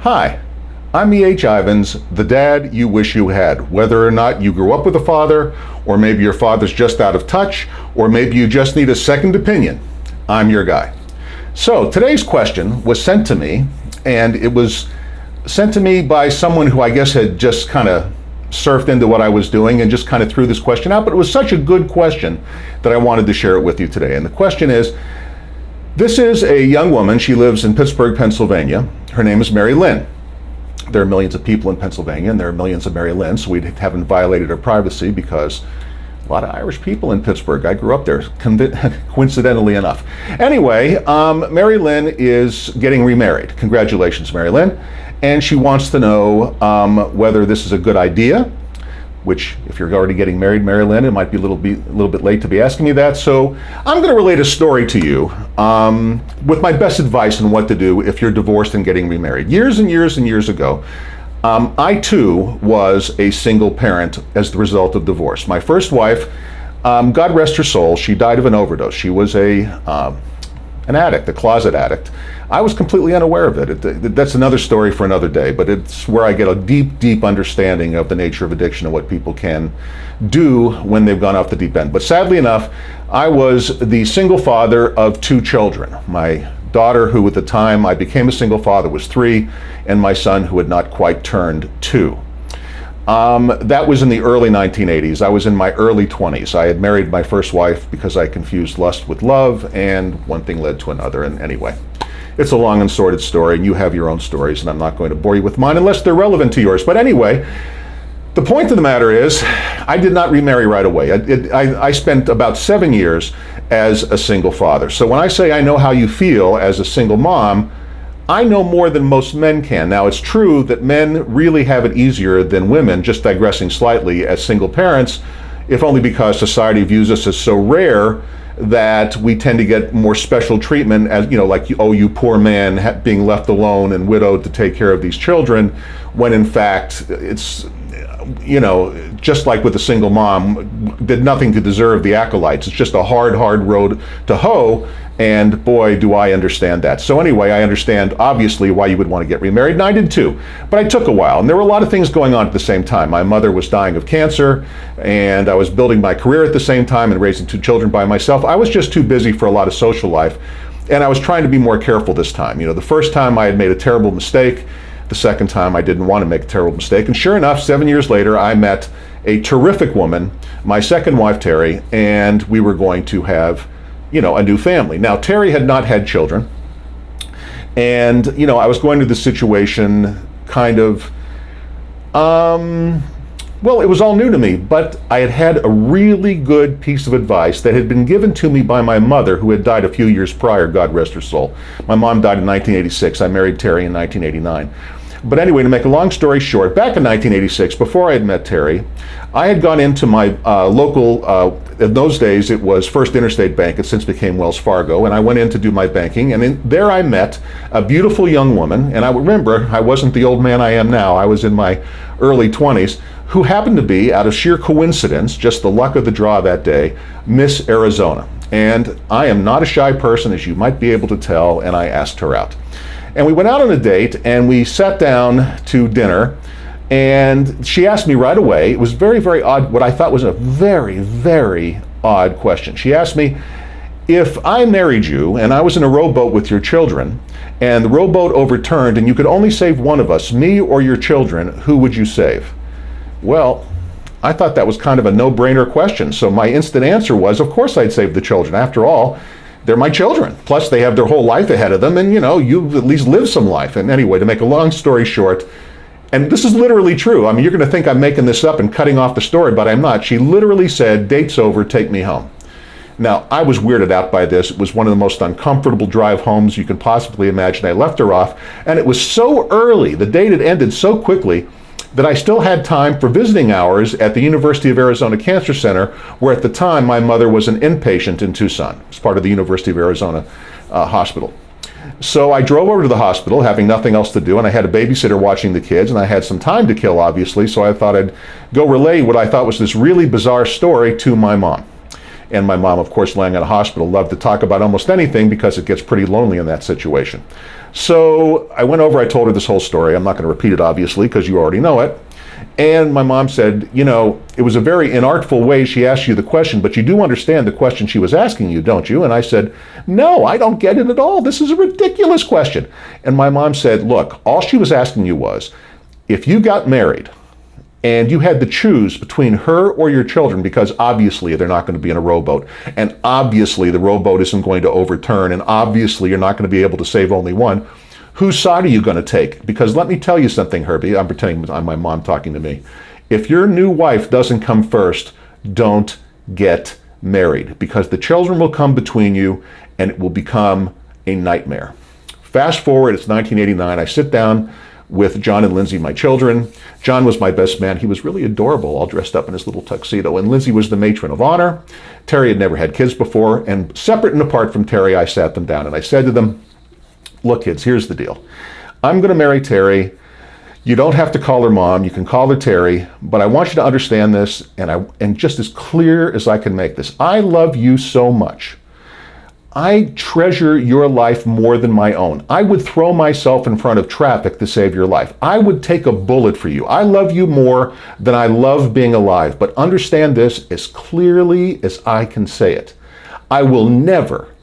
Hi, I'm E.H. Ivins, the dad you wish you had. Whether or not you grew up with a father, or maybe your father's just out of touch, or maybe you just need a second opinion, I'm your guy. So today's question was sent to me, and it was sent to me by someone who I guess had just kind of surfed into what I was doing and just kind of threw this question out, but it was such a good question that I wanted to share it with you today. And the question is, this is a young woman. She lives in Pittsburgh, Pennsylvania. Her name is Mary Lynn. There are millions of people in Pennsylvania, and there are millions of Mary Lynn, so we haven't violated her privacy because a lot of Irish people in Pittsburgh. I grew up there, coincidentally enough. Anyway, Mary Lynn is getting remarried. Congratulations, Mary Lynn. And she wants to know whether this is a good idea, which if you're already getting married, Mary Lynn, it might be a little bit late to be asking you that. So I'm going to relate a story to you with my best advice on what to do if you're divorced and getting remarried. Years and years and years ago, I too was a single parent as the result of divorce. My first wife, God rest her soul, she died of an overdose. She was an addict, a closet addict. I was completely unaware of it. That's another story for another day, but it's where I get a deep, deep understanding of the nature of addiction and what people can do when they've gone off the deep end. But sadly enough, I was the single father of two children. My daughter, who at the time I became a single father, was 3, and my son, who had not quite turned 2. That was in the early 1980s. I was in my early 20s. I had married my first wife because I confused lust with love, and one thing led to another. And anyway, it's a long and sordid story, and you have your own stories, and I'm not going to bore you with mine unless they're relevant to yours. But anyway, the point of the matter is, I did not remarry right away. I spent about 7 years as a single father. So when I say I know how you feel as a single mom, I know more than most men can. Now, it's true that men really have it easier than women, just digressing slightly, as single parents, if only because society views us as so rare that we tend to get more special treatment as, like, oh, you poor man being left alone and widowed to take care of these children, when in fact it's, just like with a single mom, did nothing to deserve the accolades. It's just a hard, hard road to hoe, and boy, do I understand that. So anyway, I understand obviously why you would want to get remarried, and I did too. But I took a while, and there were a lot of things going on at the same time. My mother was dying of cancer, and I was building my career at the same time and raising 2 children by myself. I was just too busy for a lot of social life, and I was trying to be more careful this time. The first time I had made a terrible mistake. The second time I didn't want to make a terrible mistake. And sure enough, 7 years later, I met a terrific woman, my second wife, Terry, and we were going to have, a new family. Now, Terry had not had children. And, I was going to the situation kind of, well, it was all new to me, but I had had a really good piece of advice that had been given to me by my mother, who had died a few years prior, God rest her soul. My mom died in 1986. I married Terry in 1989. But anyway, to make a long story short, back in 1986, before I had met Terry, I had gone into my local, in those days it was First Interstate Bank, it since became Wells Fargo, and I went in to do my banking, and there I met a beautiful young woman, and I remember, I wasn't the old man I am now, I was in my early 20s, who happened to be, out of sheer coincidence, just the luck of the draw that day, Miss Arizona. And I am not a shy person, as you might be able to tell, and I asked her out. And we went out on a date, and we sat down to dinner, and she asked me right away, it was very, very odd, what I thought was a very, very odd question. She asked me, if I married you, and I was in a rowboat with your children, and the rowboat overturned, and you could only save one of us, me or your children, who would you save? Well, I thought that was kind of a no-brainer question, so my instant answer was, of course I'd save the children. After all, they're my children. Plus, they have their whole life ahead of them, and you've at least lived some life. And anyway, to make a long story short, and this is literally true. I mean, you're going to think I'm making this up and cutting off the story, but I'm not. She literally said, date's over, take me home. Now, I was weirded out by this. It was one of the most uncomfortable drive homes you can possibly imagine. I left her off, and it was so early, the date had ended so quickly, that I still had time for visiting hours at the University of Arizona Cancer Center, where at the time my mother was an inpatient in Tucson. It was part of the University of Arizona hospital. So I drove over to the hospital, having nothing else to do, and I had a babysitter watching the kids, and I had some time to kill, obviously, so I thought I'd go relay what I thought was this really bizarre story to my mom. And my mom, of course, laying in a hospital, loved to talk about almost anything because it gets pretty lonely in that situation. So I went over, I told her this whole story. I'm not going to repeat it, obviously, because you already know it. And my mom said, you know, it was a very inartful way she asked you the question, but you do understand the question she was asking you, don't you? And I said, no, I don't get it at all. This is a ridiculous question. And my mom said, look, all she was asking you was, if you got married and you had to choose between her or your children, because obviously they're not going to be in a rowboat, and obviously the rowboat isn't going to overturn, and obviously you're not going to be able to save only one, whose side are you going to take? Because let me tell you something, Herbie. I'm pretending I'm my mom talking to me. If your new wife doesn't come first, don't get married, because the children will come between you and it will become a nightmare. Fast forward, it's 1989. I sit down with John and Lindsay, my children. John was my best man. He was really adorable, all dressed up in his little tuxedo. And Lindsay was the matron of honor. Terry had never had kids before. And separate and apart from Terry, I sat them down and I said to them, look, kids, here's the deal. I'm going to marry Terry. You don't have to call her mom. You can call her Terry. But I want you to understand this, and just as clear as I can make this. I love you so much. I treasure your life more than my own. I would throw myself in front of traffic to save your life. I would take a bullet for you. I love you more than I love being alive. But understand this as clearly as I can say it. I will never,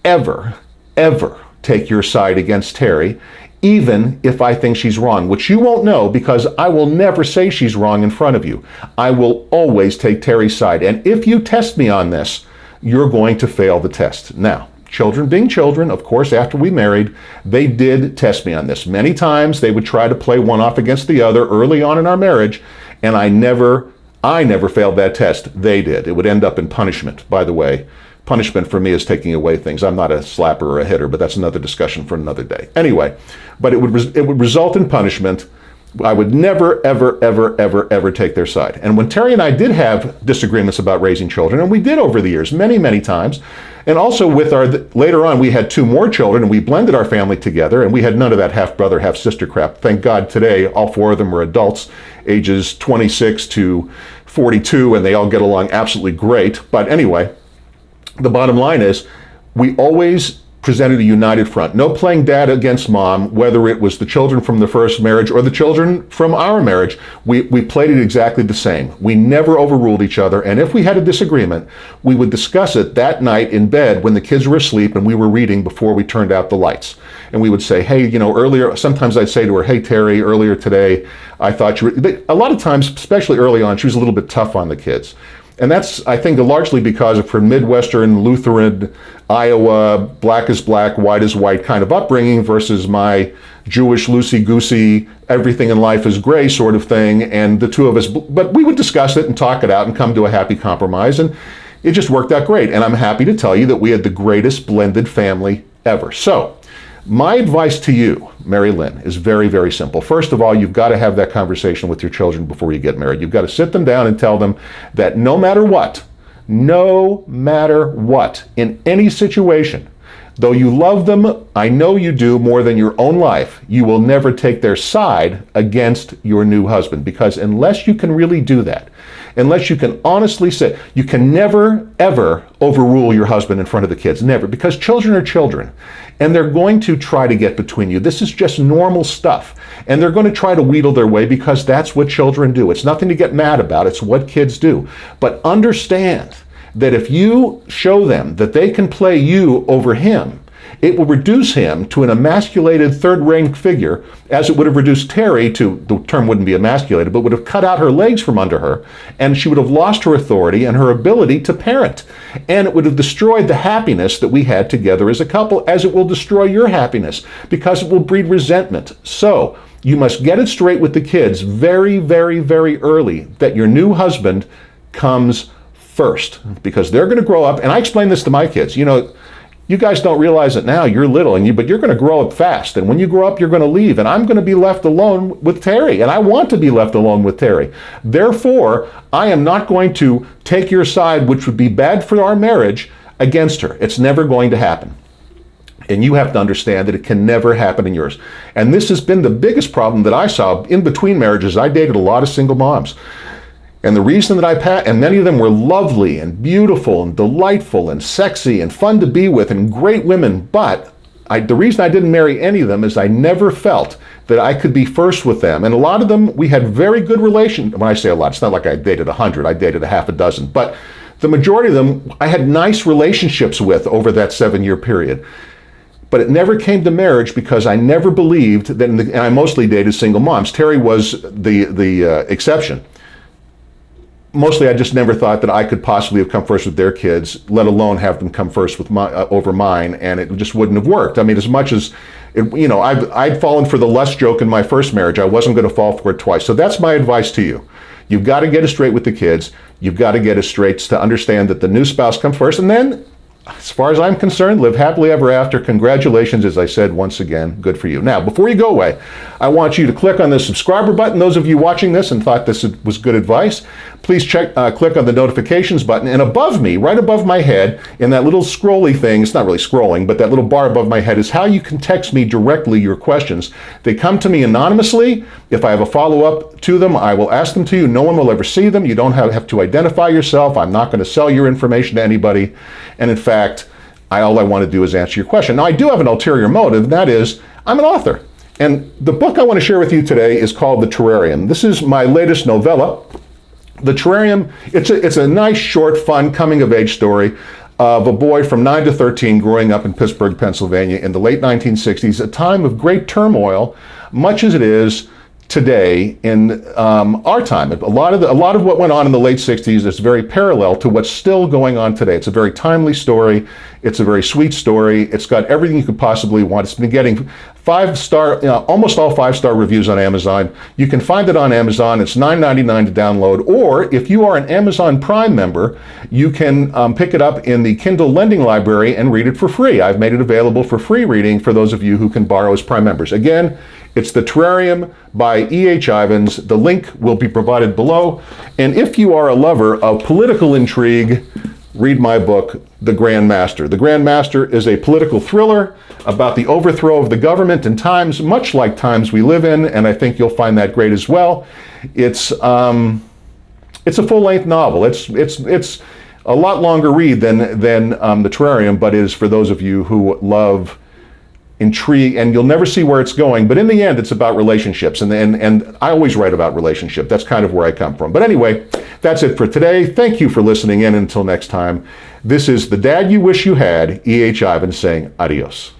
ever, ever take your side against Terry, even if I think she's wrong, which you won't know because I will never say she's wrong in front of you. I will always take Terry's side. And if you test me on this, you're going to fail the test. Now, children being children, of course, after we married, they did test me on this. Many times they would try to play one off against the other early on in our marriage, and I never failed that test. They did. It would end up in punishment, by the way. Punishment for me is taking away things. I'm not a slapper or a hitter, but that's another discussion for another day. Anyway, but it would result in punishment. I would never, ever, ever, ever, ever take their side. And when Terry and I did have disagreements about raising children, and we did over the years, many, many times, and also with later on, we had 2 more children, and we blended our family together, and we had none of that half-brother, half-sister crap. Thank God today, all 4 of them were adults, ages 26 to 42, and they all get along absolutely great. But anyway, the bottom line is, we always presented a united front. No playing dad against mom, whether it was the children from the first marriage or the children from our marriage. We played it exactly the same. We never overruled each other, and if we had a disagreement, we would discuss it that night in bed when the kids were asleep and we were reading before we turned out the lights. And we would say, hey, you know, earlier, sometimes I'd say to her, hey, Terry, earlier today, I thought you were, a lot of times, especially early on, she was a little bit tough on the kids. And that's, I think, largely because of her Midwestern, Lutheran, Iowa, black is black, white is white kind of upbringing versus my Jewish, loosey-goosey, everything in life is gray sort of thing. And the 2 of us, but we would discuss it and talk it out and come to a happy compromise. And it just worked out great. And I'm happy to tell you that we had the greatest blended family ever. So my advice to you, Mary Lynn, is very, very simple. First of all, you've got to have that conversation with your children before you get married. You've got to sit them down and tell them that no matter what, in any situation, though you love them, I know you do more than your own life, you will never take their side against your new husband. Because unless you can really do that, unless you can honestly say, you can never, ever overrule your husband in front of the kids. Never. Because children are children. And they're going to try to get between you. This is just normal stuff. And they're going to try to wheedle their way because that's what children do. It's nothing to get mad about. It's what kids do. But understand that if you show them that they can play you over him, it will reduce him to an emasculated third-rank figure, as it would have reduced Terry to, the term wouldn't be emasculated, but would have cut out her legs from under her, and she would have lost her authority and her ability to parent. And it would have destroyed the happiness that we had together as a couple, as it will destroy your happiness, because it will breed resentment. So you must get it straight with the kids very, very, very early that your new husband comes first, because they're going to grow up. And I explain this to my kids. You know, you guys don't realize it now, you're little, but you're going to grow up fast. And when you grow up, you're going to leave. And I'm going to be left alone with Terry. And I want to be left alone with Terry. Therefore, I am not going to take your side, which would be bad for our marriage, against her. It's never going to happen. And you have to understand that it can never happen in yours. And this has been the biggest problem that I saw in between marriages. I dated a lot of single moms. And the reason that and many of them were lovely and beautiful and delightful and sexy and fun to be with and great women, but The reason I didn't marry any of them is I never felt that I could be first with them. And a lot of them, we had very good relations. When I say a lot, it's not like I dated 100, I dated a half a dozen. But the majority of them, I had nice relationships with over that 7-year period. But it never came to marriage because I never believed that, and I mostly dated single moms. Terry was the exception. Mostly, I just never thought that I could possibly have come first with their kids, let alone have them come first with over mine, and it just wouldn't have worked. I mean, as much as, I'd fallen for the lust joke in my first marriage, I wasn't going to fall for it twice. So that's my advice to you. You've got to get it straight with the kids. You've got to get it straight to understand that the new spouse comes first, and then, as far as I'm concerned, live happily ever after. Congratulations, as I said once again, good for you. Now, before you go away, I want you to click on the subscriber button. Those of you watching this and thought this was good advice, please click on the notifications button. And above me, right above my head, in that little scrolly thing, it's not really scrolling, but that little bar above my head is how you can text me directly your questions. They come to me anonymously. If I have a follow-up to them, I will ask them to you. No one will ever see them. You don't have to identify yourself. I'm not going to sell your information to anybody. And in fact, all I want to do is answer your question. Now, I do have an ulterior motive, and that is I'm an author. And the book I want to share with you today is called The Terrarium. This is my latest novella. The Terrarium, it's a nice, short, fun, coming-of-age story of a boy from 9 to 13 growing up in Pittsburgh, Pennsylvania in the late 1960s, a time of great turmoil, much as it is today in our time. A lot of what went on in the late 60s is very parallel to what's still going on today. It's a very timely story. It's a very sweet story. It's got everything you could possibly want. It's been getting 5-star, almost all 5-star reviews on Amazon. You can find it on Amazon. It's $9.99 to download. Or if you are an Amazon Prime member, you can pick it up in the Kindle Lending Library and read it for free. I've made it available for free reading for those of you who can borrow as Prime members. Again, it's The Terrarium by E.H. Ivins. The link will be provided below. And if you are a lover of political intrigue, read my book, The Grand Master. The Grand Master is a political thriller about the overthrow of the government in times much like times we live in, and I think you'll find that great as well. It's a full-length novel. It's a lot longer read than The Terrarium, but is for those of you who love intrigue, and you'll never see where it's going, but in the end, it's about relationships, and I always write about relationship. That's kind of where I come from. But anyway, that's it for today. Thank you for listening in. Until next time, this is The Dad You Wish You Had, E.H. Ivins saying adios.